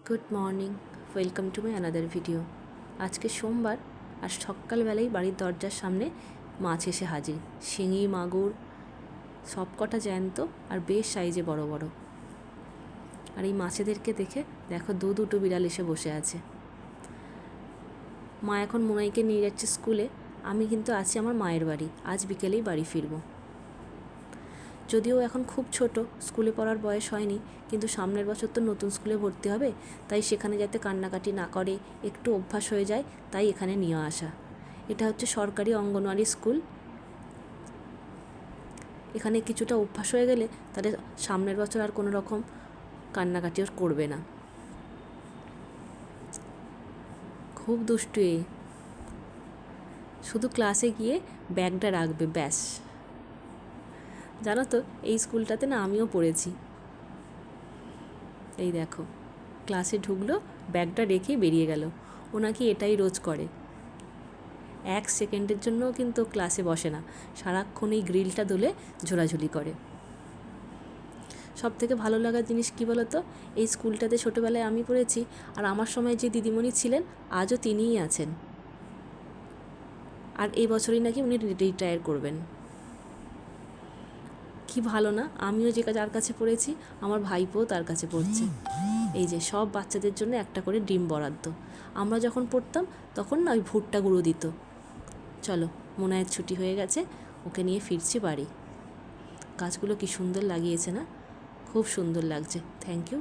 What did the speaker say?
Good morning, welcome to my another video. আজকে সোমবার, আর সকালবেলায় বাড়ির দরজার সামনে মাছ এসে হাজির। শিঙি, মাগুর সব কটা জ্যান্ত আর বেশ সাইজে বড় বড়। আর এই মাছেদেরকে দেখে দেখো দুটো বিড়াল এসে বসে আছে। মা এখন মোনাইকে নিয়ে যাচ্ছে স্কুলে, আমি কিন্তু আছি আমার মায়ের বাড়ি। আজ বিকেলেই বাড়ি ফিরবো। যদিও এখন খুব ছোট, স্কুলে পড়ার বয়স হয়নি, কিন্তু সামনের বছর তো নতুন স্কুলে ভর্তি হবে, তাই সেখানে যাতে কান্নাকাটি না করে, একটু অভ্যাস হয়ে যায়, তাই এখানে নিয়ে আসা। এটা হচ্ছে সরকারি অঙ্গনওয়াড়ি স্কুল। এখানে কিছুটা অভ্যাস হয়ে গেলে তাদের সামনের বছর আর কোনো রকম কান্নাকাটিও করবে না। খুব দুষ্টু এ, শুধু ক্লাসে গিয়ে ব্যাগটা রাখবে ব্যাস। জানো তো, এই স্কুলটাতে না আমিও পড়েছি। এই দেখো, ক্লাসে ঢুকলো, ব্যাগটা রেখেই বেরিয়ে গেল। ও নাকি এটাই রোজ করে। 1 সেকেন্ডের জন্যও কিন্তু ক্লাসে বসে না, সারাক্ষণ এই গ্রিলটা দুলে ঝোলাঝুলি করে। সব থেকে ভালো লাগার জিনিস কী বলো তো, এই স্কুলটাতে ছোটোবেলায় আমি পড়েছি, আর আমার সময় যে দিদিমণি ছিলেন আজও তিনিই আছেন। আর এই বছরই নাকি উনি রিটায়ার করবেন। কি ভালো না, আমিও যার কাছে পড়েছি, আমার ভাইপোও তার কাছে পড়ছে। এই যে সব বাচ্চাদের জন্য একটা করে ডিম বরাদ্দ। আমরা যখন পড়তাম তখন না ওই ভুট্টা গুঁড়ো দিত। চলো, মোনায়ের ছুটি হয়ে গেছে, ওকে নিয়ে ফিরছি বাড়ি। গাছগুলো কি সুন্দর লাগিয়েছে না, খুব সুন্দর লাগছে। Thank you.